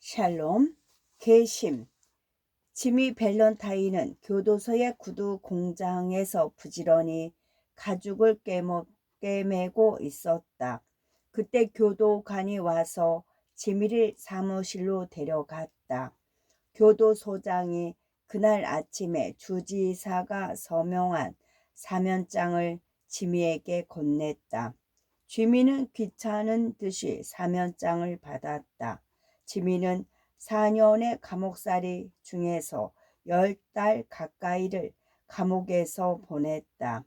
샬롬, 계심. 지미 밸런타인은 교도소의 구두 공장에서 부지런히 가죽을 꿰매고 있었다. 그때 교도관이 와서 지미를 사무실로 데려갔다. 교도소장이 그날 아침에 주지사가 서명한 사면장을 지미에게 건넸다. 지미는 귀찮은 듯이 사면장을 받았다. 지미는 4년의 감옥살이 중에서 10달 가까이를 감옥에서 보냈다.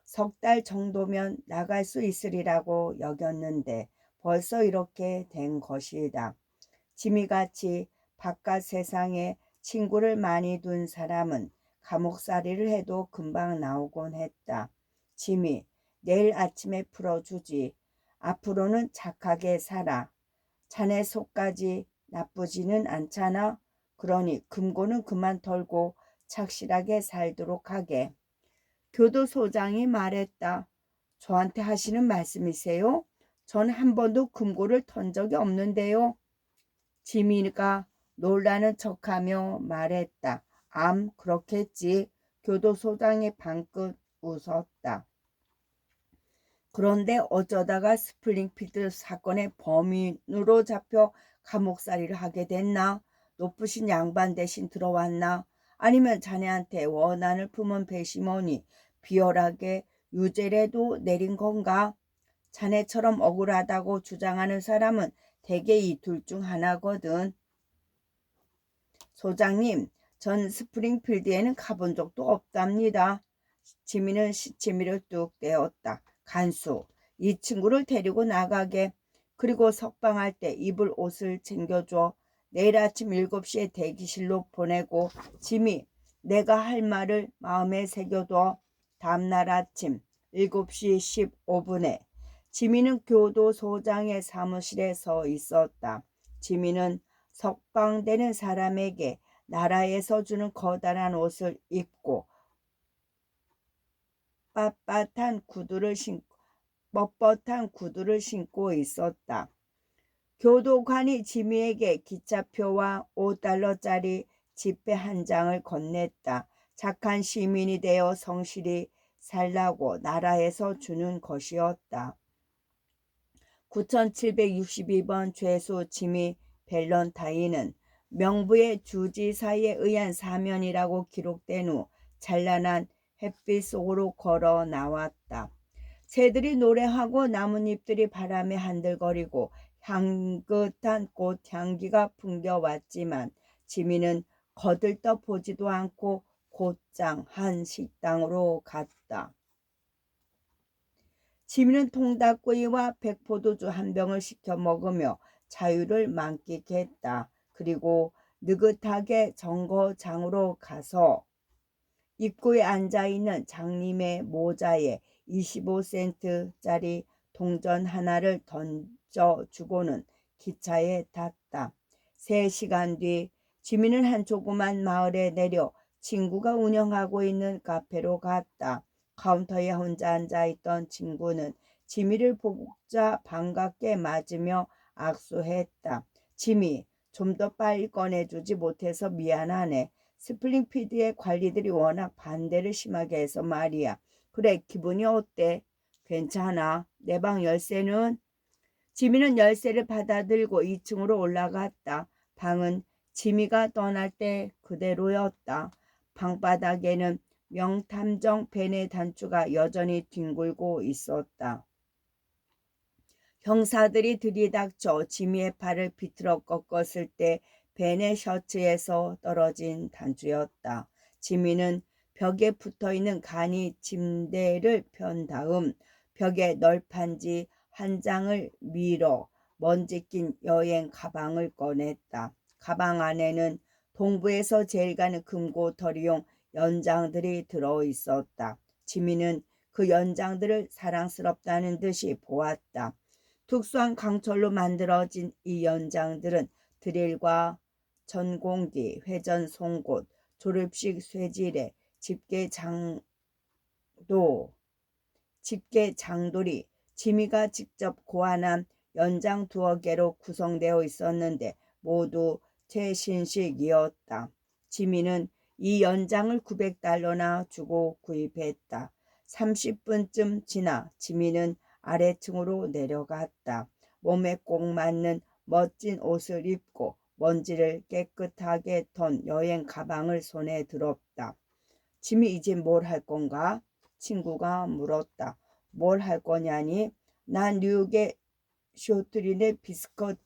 3달 정도면 나갈 수 있으리라고 여겼는데 벌써 이렇게 된 것이다. 지미같이 바깥 세상에 친구를 많이 둔 사람은 감옥살이를 해도 금방 나오곤 했다. 지미, 내일 아침에 풀어주지. 앞으로는 착하게 살아. 자네 속까지 나쁘지는 않잖아. 그러니 금고는 그만 털고 착실하게 살도록 하게. 교도소장이 말했다. 저한테 하시는 말씀이세요? 전 한 번도 금고를 턴 적이 없는데요. 지미가 놀라는 척하며 말했다. 그렇겠지. 교도소장이 방긋 웃었다. 그런데 어쩌다가 스프링필드 사건의 범인으로 잡혀 감옥살이를 하게 됐나? 높으신 양반 대신 들어왔나? 아니면 자네한테 원한을 품은 배심원이 비열하게 유죄라도 내린 건가? 자네처럼 억울하다고 주장하는 사람은 대개 이 둘 중 하나거든. 소장님, 전 스프링필드에는 가본 적도 없답니다. 지미는 시치미를 뚝 떼었다. 간수, 이 친구를 데리고 나가게. 그리고 석방할 때 입을 옷을 챙겨줘. 내일 아침 7시에 대기실로 보내고. 지미, 내가 할 말을 마음에 새겨둬. 다음날 아침 7시 15분에 지미는 교도소장의 사무실에 서 있었다. 지미는 석방되는 사람에게 나라에서 주는 커다란 옷을 입고 뻣뻣한 구두를 신고 있었다. 교도관이 지미에게 기차표와 5달러짜리 지폐 한 장을 건넸다. 착한 시민이 되어 성실히 살라고 나라에서 주는 것이었다. 9762번 죄수 지미 밸런타인은 명부의 주지사에 의한 사면이라고 기록된 후 찬란한 햇빛 속으로 걸어 나왔다. 새들이 노래하고 나뭇잎들이 바람에 한들거리고 향긋한 꽃 향기가 풍겨왔지만 지미는 거들떠 보지도 않고 곧장 한 식당으로 갔다. 지미는 통닭구이와 백포도주 한 병을 시켜 먹으며 자유를 만끽했다. 그리고 느긋하게 정거장으로 가서 입구에 앉아있는 장님의 모자에 25센트짜리 동전 하나를 던져주고는 기차에 탔다. 3시간 뒤 지미는 한 조그만 마을에 내려 친구가 운영하고 있는 카페로 갔다. 카운터에 혼자 앉아있던 친구는 지미를 보자 반갑게 맞으며 악수했다. 지미, 좀 더 빨리 꺼내주지 못해서 미안하네. 스프링필드의 관리들이 워낙 반대를 심하게 해서 말이야. 그래, 기분이 어때? 괜찮아. 내 방 열쇠는? 지미는 열쇠를 받아들고 2층으로 올라갔다. 방은 지미가 떠날 때 그대로였다. 방바닥에는 명탐정 벤의 단추가 여전히 뒹굴고 있었다. 형사들이 들이닥쳐 지미의 팔을 비틀어 꺾었을 때 벤의 셔츠에서 떨어진 단추였다. 지미는 벽에 붙어있는 간이 침대를 편 다음 벽에 널판지 한 장을 밀어 먼지 낀 여행 가방을 꺼냈다. 가방 안에는 동부에서 제일 가는 금고털이용 연장들이 들어있었다. 지미는 그 연장들을 사랑스럽다는 듯이 보았다. 특수한 강철로 만들어진 이 연장들은 드릴과 전공기, 회전 송곳, 조립식 쇠질에 집게 장돌이 지미가 직접 고안한 연장 2개로 구성되어 있었는데 모두 최신식이었다. 지미는 이 연장을 $900나 주고 구입했다. 30분쯤 지나 지미는 아래층으로 내려갔다. 몸에 꼭 맞는 멋진 옷을 입고 먼지를 깨끗하게 턴 여행 가방을 손에 들었다. 지미 이제 뭘 할 건가? 친구가 물었다. 뭘 할 거냐니? 난 뉴욕의 쇼트린의 비스컷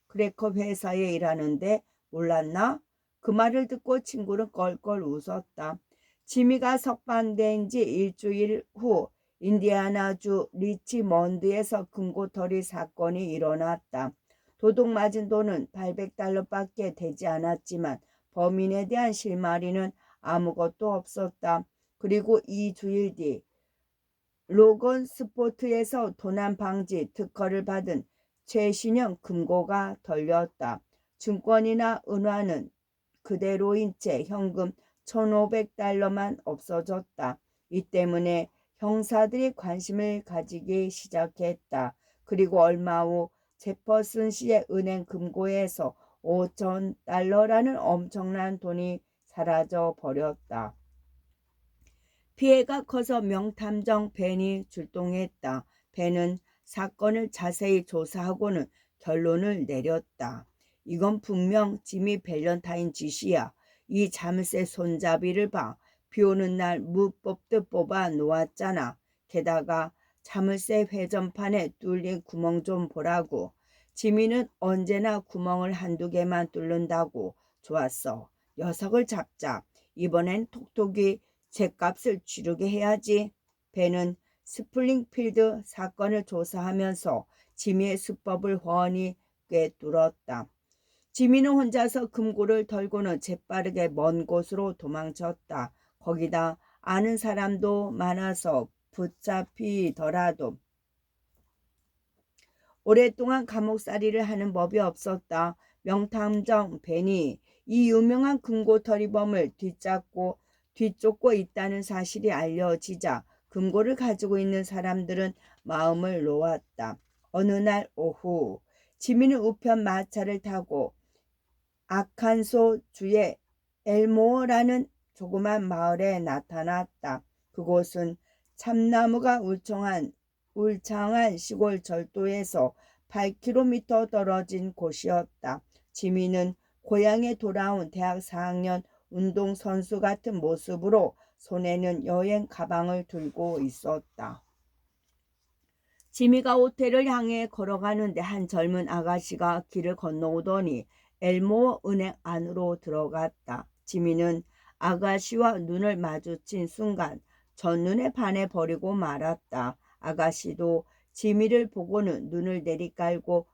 크래커 회사에 일하는데 몰랐나? 그 말을 듣고 친구는 껄껄 웃었다. 지미가 석방된 지 일주일 후 인디애나주 리치먼드에서 금고털이 사건이 일어났다. 도둑 맞은 돈은 $800밖에 되지 않았지만 범인에 대한 실마리는 아무것도 없었다. 그리고 2주일 뒤 로건 스포트에서 도난 방지 특허를 받은 최신형 금고가 털렸다. 증권이나 은화는 그대로인 채 현금 $1,500만 없어졌다. 이 때문에 형사들이 관심을 가지기 시작했다. 그리고 얼마 후 제퍼슨 씨의 은행 금고에서 $5,000라는 엄청난 돈이 사라져 버렸다. 피해가 커서 명탐정 벤이 출동했다. 벤은 사건을 자세히 조사하고는 결론을 내렸다. 이건 분명 지미 밸런타인 짓이야. 이 자물쇠 손잡이를 봐. 비 오는 날 무 뽑듯 뽑아 놓았잖아. 게다가 자물쇠 회전판에 뚫린 구멍 좀 보라고. 지미는 언제나 구멍을 한두 개만 뚫는다고. 좋았어. 녀석을 잡자. 이번엔 톡톡이 죗값을 치르게 해야지. 벤은 스프링필드 사건을 조사하면서 지미의 수법을 훤히 꿰뚫었다. 지미는 혼자서 금고를 털고는 재빠르게 먼 곳으로 도망쳤다. 거기다 아는 사람도 많아서 붙잡히더라도 오랫동안 감옥살이를 하는 법이 없었다. 명탐정 벤이 이 유명한 금고털이범을 뒤쫓고 있다는 사실이 알려지자 금고를 가지고 있는 사람들은 마음을 놓았다. 어느 날 오후 지미는 우편 마차를 타고 아칸소 주의 엘모어라는 조그만 마을에 나타났다. 그곳은 참나무가 울창한 시골 절도에서 8km 떨어진 곳이었다. 지미는 고향에 돌아온 대학 4학년 운동선수 같은 모습으로 손에는 여행 가방을 들고 있었다. 지미가 호텔을 향해 걸어가는데 한 젊은 아가씨가 길을 건너오더니 엘모어 은행 안으로 들어갔다. 지미는 아가씨와 눈을 마주친 순간 첫눈에 반해버리고 말았다. 아가씨도 지미를 보고는 눈을 내리깔고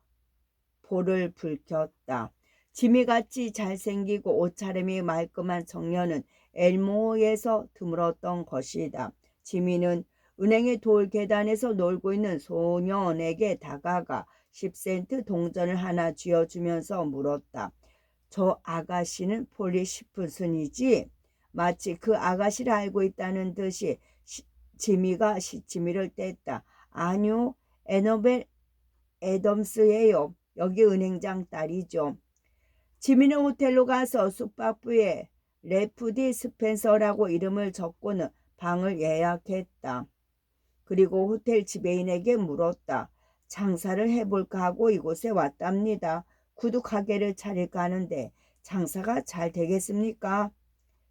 볼을 붉혔다. 지미같이 잘생기고 옷차림이 말끔한 청년은 엘모어에서 드물었던 것이다. 지미는 은행의 돌 계단에서 놀고 있는 소년에게 다가가 10센트 동전을 하나 쥐어주면서 물었다. 저 아가씨는 폴리 시프슨이지? 마치 그 아가씨를 알고 있다는 듯이 지미가 시치미를 뗐다. 아니요, 에너벨 애덤스예요. 여기 은행장 딸이죠. 지미는 호텔로 가서 숙박부에 레프디 스펜서라고 이름을 적고는 방을 예약했다. 그리고 호텔 지배인에게 물었다. 장사를 해볼까 하고 이곳에 왔답니다. 구두 가게를 차릴까 하는데 장사가 잘 되겠습니까?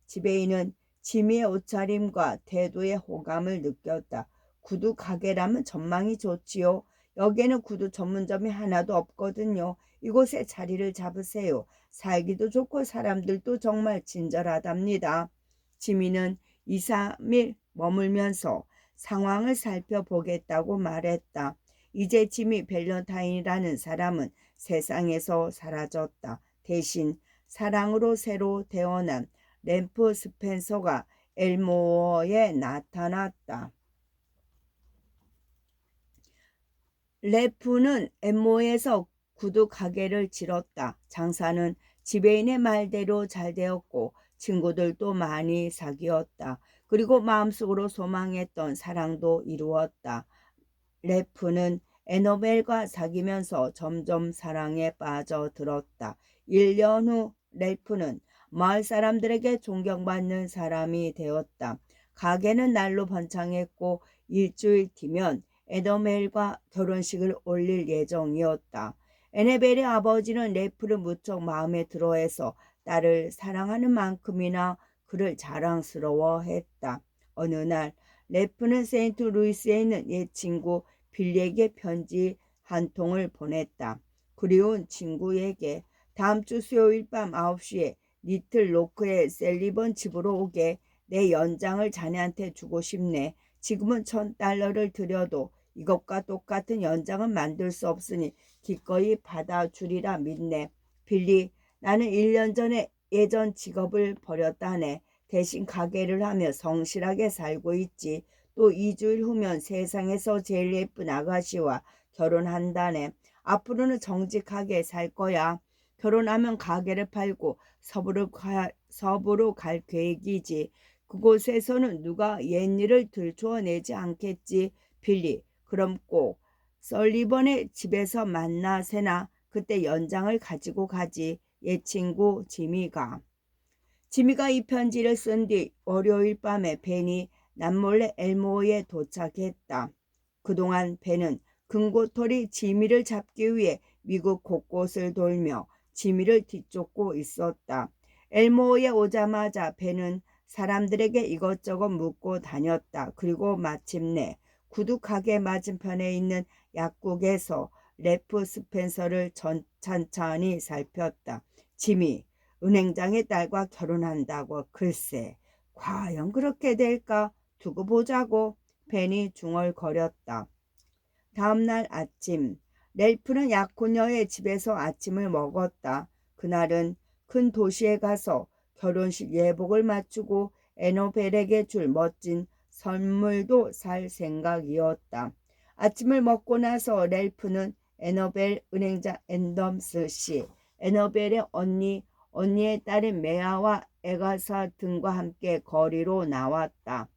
지배인은 지미의 옷차림과 태도에 호감을 느꼈다. 구두 가게라면 전망이 좋지요. 여기에는 구두 전문점이 하나도 없거든요. 이곳에 자리를 잡으세요. 살기도 좋고 사람들도 정말 친절하답니다. 지미는 2, 3일 머물면서 상황을 살펴보겠다고 말했다. 이제 지미 밸런타인이라는 사람은 세상에서 사라졌다. 대신 사랑으로 새로 태어난 램프 스펜서가 엘모어에 나타났다. 램프는 엘모어에서 구두 가게를 치렀다. 장사는 지배인의 말대로 잘 되었고 친구들도 많이 사귀었다. 그리고 마음속으로 소망했던 사랑도 이루었다. 램프는 에너벨과 사귀면서 점점 사랑에 빠져들었다. 1년 후 렐프는 마을 사람들에게 존경받는 사람이 되었다. 가게는 날로 번창했고 일주일 뒤면 에너벨과 결혼식을 올릴 예정이었다. 에너벨의 아버지는 렐프를 무척 마음에 들어해서 딸을 사랑하는 만큼이나 그를 자랑스러워했다. 어느 날 렐프는 세인트루이스에 있는 옛 친구 빌리에게 편지 한 통을 보냈다. 그리운 친구에게 다음 주 수요일 밤 9시에 리틀 로크의 셀리번 집으로 오게. 내 연장을 자네한테 주고 싶네. 지금은 $1,000를 들여도 이것과 똑같은 연장은 만들 수 없으니 기꺼이 받아주리라 믿네. 빌리, 나는 1년 전에 예전 직업을 버렸다네. 대신 가게를 하며 성실하게 살고 있지. 또 2주일 후면 세상에서 제일 예쁜 아가씨와 결혼한다네. 앞으로는 정직하게 살 거야. 결혼하면 가게를 팔고 서부로 갈 계획이지. 그곳에서는 누가 옛일을 들추어내지 않겠지. 빌리, 그럼 꼭 설리번의 집에서 만나세나. 그때 연장을 가지고 가지. 옛 친구 지미가 이 편지를 쓴 뒤 월요일 밤에 벤이 남몰래 엘모어에 도착했다. 그동안 벤은 금고털이 지미를 잡기 위해 미국 곳곳을 돌며 지미를 뒤쫓고 있었다. 엘모어에 오자마자 벤은 사람들에게 이것저것 묻고 다녔다. 그리고 마침내 구두 가게 맞은편에 있는 약국에서 래프 스펜서를 천천히 살폈다. 지미, 은행장의 딸과 결혼한다고. 글쎄, 과연 그렇게 될까? 두고 보자고. 벤이 중얼거렸다. 다음날 아침, 렐프는 약혼녀의 집에서 아침을 먹었다. 그날은 큰 도시에 가서 결혼식 예복을 맞추고 에너벨에게 줄 멋진 선물도 살 생각이었다. 아침을 먹고 나서 렐프는 에너벨 은행자 앤덤스 씨, 에너벨의 언니의 딸인 메아와 에가사 등과 함께 거리로 나왔다.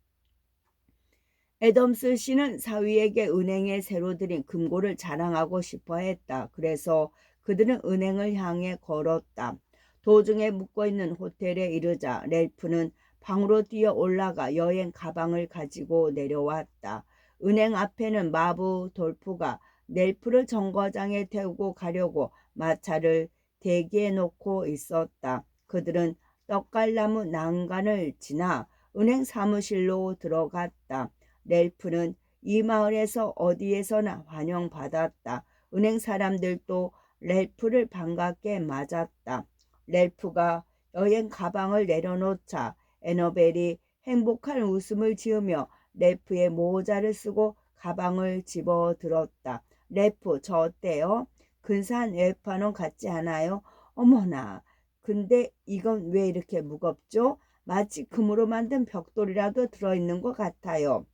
애덤스 씨는 사위에게 은행에 새로 들인 금고를 자랑하고 싶어 했다. 그래서 그들은 은행을 향해 걸었다. 도중에 묵고있는 호텔에 이르자 렐프는 방으로 뛰어 올라가 여행 가방을 가지고 내려왔다. 은행 앞에는 마부 돌프가 렐프를 정거장에 태우고 가려고 마차를 대기해 놓고 있었다. 그들은 떡갈나무 난간을 지나 은행 사무실로 들어갔다. 렐프는 이 마을에서 어디에서나 환영받았다. 은행 사람들도 렐프를 반갑게 맞았다. 렐프가 여행 가방을 내려놓자 에너벨이 행복한 웃음을 지으며 렐프의 모자를 쓰고 가방을 집어들었다. 렐프, 저 어때요? 근사한 웰파노 같지 않아요? 어머나, 근데 이건 왜 이렇게 무겁죠? 마치 금으로 만든 벽돌이라도 들어있는 것 같아요.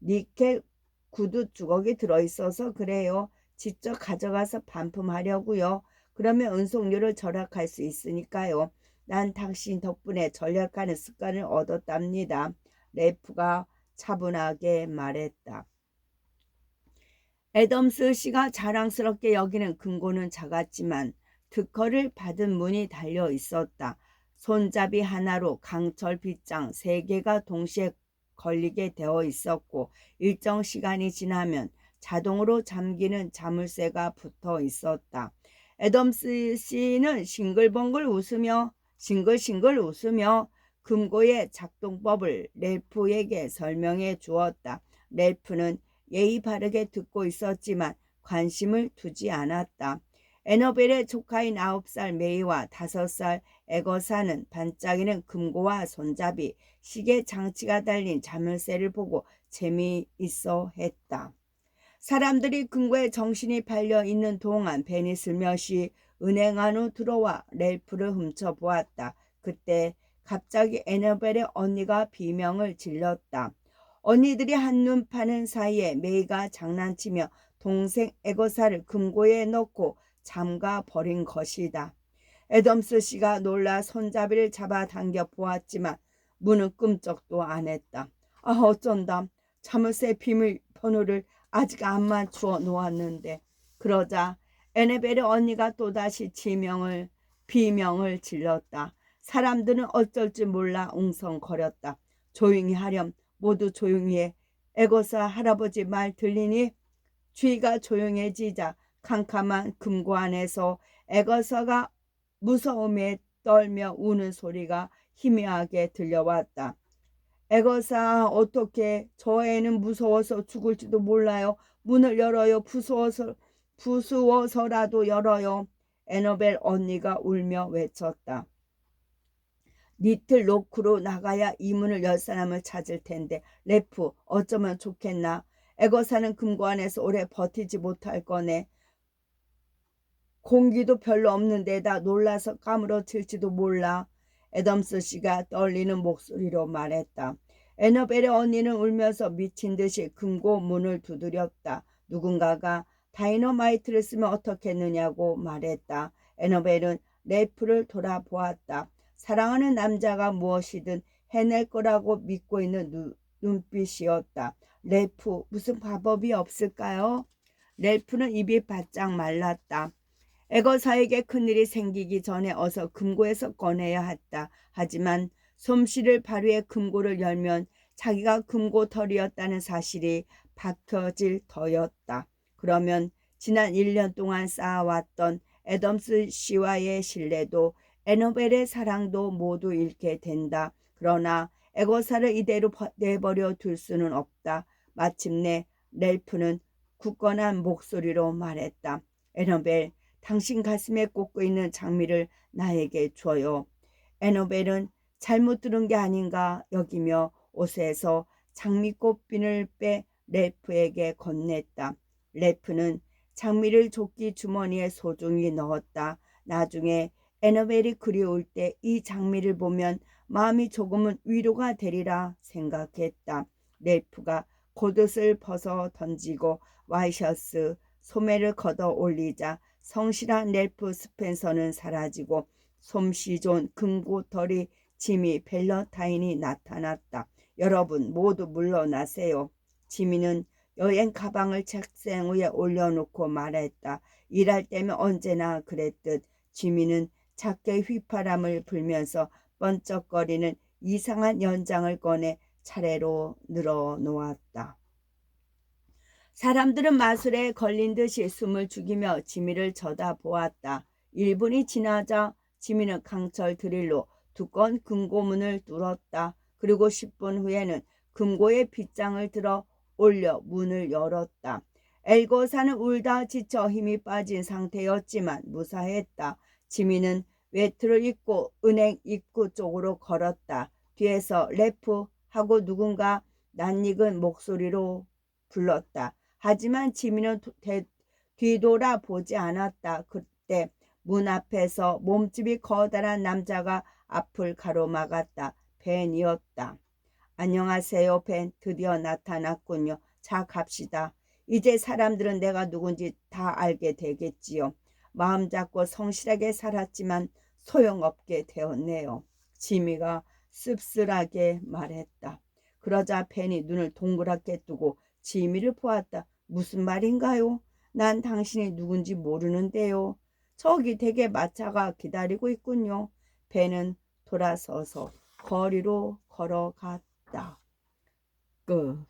니켈 구두 주걱이 들어있어서 그래요. 직접 가져가서 반품하려고요. 그러면 운송료를 절약할 수 있으니까요. 난 당신 덕분에 절약하는 습관을 얻었답니다. 래프가 차분하게 말했다. 애덤스 씨가 자랑스럽게 여기는 금고는 작았지만 특허를 받은 문이 달려 있었다. 손잡이 하나로 강철 빗장 3개가 동시에 걸리게 되어 있었고 일정 시간이 지나면 자동으로 잠기는 자물쇠가 붙어 있었다. 애덤스 씨는 싱글벙글 웃으며 금고의 작동법을 렐프에게 설명해 주었다. 렐프는 예의 바르게 듣고 있었지만 관심을 두지 않았다. 에너벨의 조카인 9살 메이와 5살 에거사는 반짝이는 금고와 손잡이, 시계 장치가 달린 자물쇠를 보고 재미있어 했다. 사람들이 금고에 정신이 팔려 있는 동안 벤이 슬며시 은행 안으로 들어와 렐프를 훔쳐보았다. 그때 갑자기 에너벨의 언니가 비명을 질렀다. 언니들이 한눈 파는 사이에 메이가 장난치며 동생 에거사를 금고에 넣고 잠가 버린 것이다. 애덤스 씨가 놀라 손잡이를 잡아당겨 보았지만 문은 끔찍도 안 했다. 아, 어쩐다. 자물쇠 비밀번호를 아직 안 맞추어 놓았는데. 그러자 에네벨의 언니가 또다시 비명을 질렀다. 사람들은 어쩔 줄 몰라 웅성거렸다. 조용히 하렴. 모두 조용히 해. 에고사 할아버지 말 들리니? 주위가 조용해지자 캄캄한 금고 안에서 에거서가 무서움에 떨며 우는 소리가 희미하게 들려왔다. 에거사, 어떻게 저 애는 무서워서 죽을지도 몰라요. 문을 열어요. 부수어서라도 열어요. 에너벨 언니가 울며 외쳤다. 니틀 로크로 나가야 이 문을 열 사람을 찾을 텐데. 레프, 어쩌면 좋겠나. 에거사는 금고 안에서 오래 버티지 못할 거네. 공기도 별로 없는 데다 놀라서 까무러칠지도 몰라. 애덤스 씨가 떨리는 목소리로 말했다. 에너벨의 언니는 울면서 미친 듯이 금고 문을 두드렸다. 누군가가 다이너마이트를 쓰면 어떻겠느냐고 말했다. 에너벨은 레프를 돌아보았다. 사랑하는 남자가 무엇이든 해낼 거라고 믿고 있는 눈빛이었다. 레프, 무슨 방법이 없을까요? 렐프는 입이 바짝 말랐다. 에거사에게 큰일이 생기기 전에 어서 금고에서 꺼내야 했다. 하지만 솜씨를 발휘해 금고를 열면 자기가 금고털이었다는 사실이 밝혀질 터였다. 그러면 지난 1년 동안 쌓아왔던 애덤스 씨와의 신뢰도 에너벨의 사랑도 모두 잃게 된다. 그러나 에거사를 이대로 내버려 둘 수는 없다. 마침내 렐프는 굳건한 목소리로 말했다. 에너벨, 당신 가슴에 꽂고 있는 장미를 나에게 줘요. 에너벨은 잘못 들은 게 아닌가 여기며 옷에서 장미꽃핀을 빼 래프에게 건넸다. 래프는 장미를 조끼 주머니에 소중히 넣었다. 나중에 에너벨이 그리울 때 이 장미를 보면 마음이 조금은 위로가 되리라 생각했다. 래프가 겉옷을 벗어 던지고 와이셔츠 소매를 걷어 올리자 성실한 렐프 스펜서는 사라지고 솜씨 좋은 금고털이 지미 벨러타인이 나타났다. 여러분 모두 물러나세요. 지미는 여행 가방을 책상 위에 올려놓고 말했다. 일할 때면 언제나 그랬듯. 지미는 작게 휘파람을 불면서 번쩍거리는 이상한 연장을 꺼내 차례로 늘어놓았다. 사람들은 마술에 걸린 듯이 숨을 죽이며 지미를 쳐다보았다. 1분이 지나자 지미는 강철 드릴로 두꺼운 금고문을 뚫었다. 그리고 10분 후에는 금고의 빗장을 들어 올려 문을 열었다. 엘고사는 울다 지쳐 힘이 빠진 상태였지만 무사했다. 지미는 외투를 입고 은행 입구 쪽으로 걸었다. 뒤에서 래프 하고 누군가 낯익은 목소리로 불렀다. 하지만 지미는 뒤돌아보지 않았다. 그때 문 앞에서 몸집이 커다란 남자가 앞을 가로막았다. 벤이었다. 안녕하세요, 벤. 드디어 나타났군요. 자, 갑시다. 이제 사람들은 내가 누군지 다 알게 되겠지요. 마음 잡고 성실하게 살았지만 소용없게 되었네요. 지미가 씁쓸하게 말했다. 그러자 벤이 눈을 동그랗게 뜨고 지미를 보았다. 무슨 말인가요? 난 당신이 누군지 모르는데요. 저기 댁에 마차가 기다리고 있군요. 벤은 돌아서서 거리로 걸어갔다. 끝.